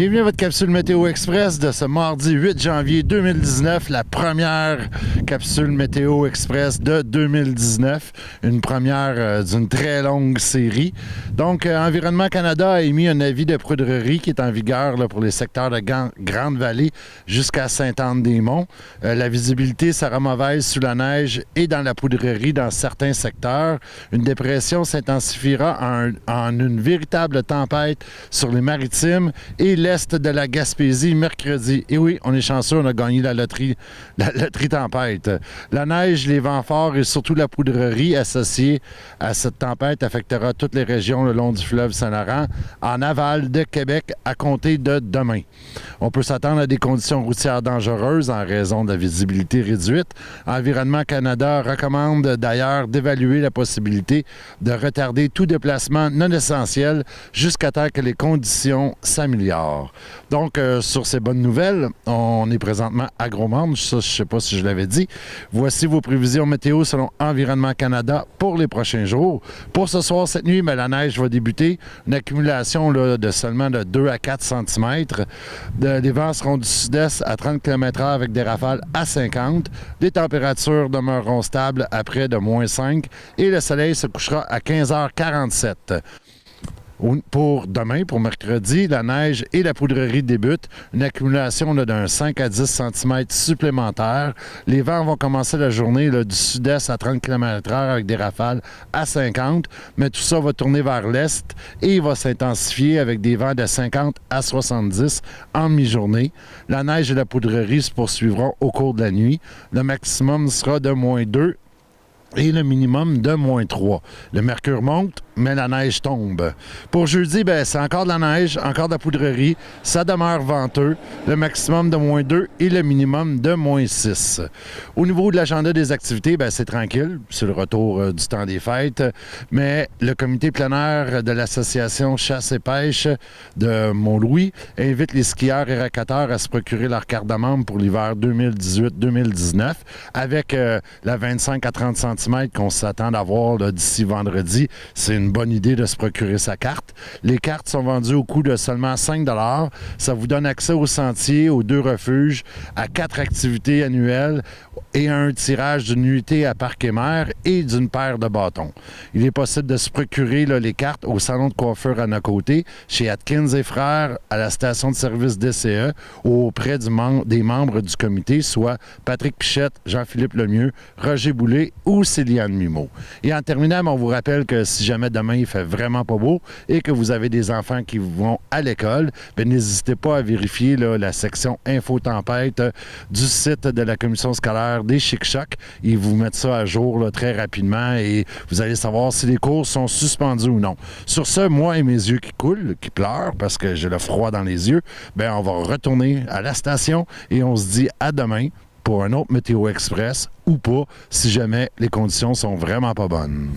Bienvenue à votre capsule Météo Express de ce mardi 8 janvier 2019, la première capsule Météo Express de 2019, une première d'une très longue série. Donc, Environnement Canada a émis un avis de poudrerie qui est en vigueur là, pour les secteurs de Grande-Vallée jusqu'à Sainte-Anne-des-Monts. La visibilité sera mauvaise sous la neige et dans la poudrerie dans certains secteurs. Une dépression s'intensifiera en une véritable tempête sur les maritimes et l'est de la Gaspésie mercredi. Et oui, on est chanceux, on a gagné la loterie tempête. La neige, les vents forts et surtout la poudrerie associée à cette tempête affectera toutes les régions le long du fleuve Saint-Laurent en aval de Québec à compter de demain. On peut s'attendre à des conditions routières dangereuses en raison de la visibilité réduite. Environnement Canada recommande d'ailleurs d'évaluer la possibilité de retarder tout déplacement non essentiel jusqu'à temps que les conditions s'améliorent. Donc, sur ces bonnes nouvelles, on est présentement à Gros-Morne. Ça, je ne sais pas si je l'avais dit. Voici vos prévisions météo selon Environnement Canada pour les prochains jours. Pour ce soir, cette nuit, la neige va débuter. Une accumulation là, de seulement de 2 à 4 cm. Les vents seront du sud-est à 30 km/h avec des rafales à 50. Les températures demeureront stables à près de -5 et le soleil se couchera à 15h47. Pour demain, pour mercredi, la neige et la poudrerie débutent. Une accumulation d'un 5 à 10 cm supplémentaire. Les vents vont commencer la journée du sud-est à 30 km/h avec des rafales à 50, mais tout ça va tourner vers l'est et il va s'intensifier avec des vents de 50 à 70 en mi-journée. La neige et la poudrerie se poursuivront au cours de la nuit. Le maximum sera de -2 et le minimum de -3. Le mercure monte, mais la neige tombe. Pour jeudi, c'est encore de la neige, encore de la poudrerie. Ça demeure venteux. Le maximum de -2 et le minimum de -6. Au niveau de l'agenda des activités, c'est tranquille. C'est le retour du temps des fêtes. Mais le comité plein air de l'Association Chasse et Pêche de Mont-Louis invite les skieurs et racketteurs à se procurer leur carte de membre pour l'hiver 2018-2019 avec la 25 à 30 cm qu'on s'attend d'avoir d'ici vendredi. C'est une bonne idée de se procurer sa carte. Les cartes sont vendues au coût de seulement 5 $. Ça vous donne accès aux sentiers, aux 2 refuges, à 4 activités annuelles et à un tirage d'une nuitée à parc et mer et d'une paire de bâtons. Il est possible de se procurer les cartes au salon de coiffeur à nos côtés, chez Atkins et Frères, à la station de service DCE, ou auprès des membres du comité, soit Patrick Pichette, Jean-Philippe Lemieux, Roger Boulay ou Céliane Mimo. Et en terminant, on vous rappelle que si jamais demain il fait vraiment pas beau et que vous avez des enfants qui vont à l'école, n'hésitez pas à vérifier la section Info-Tempête du site de la commission scolaire des Chic-Chocs. Ils vous mettent ça à jour très rapidement et vous allez savoir si les cours sont suspendus ou non. Sur ce, moi et mes yeux qui coulent, qui pleurent parce que j'ai le froid dans les yeux, on va retourner à la station et on se dit à demain pour un autre Météo Express ou pas, si jamais les conditions sont vraiment pas bonnes.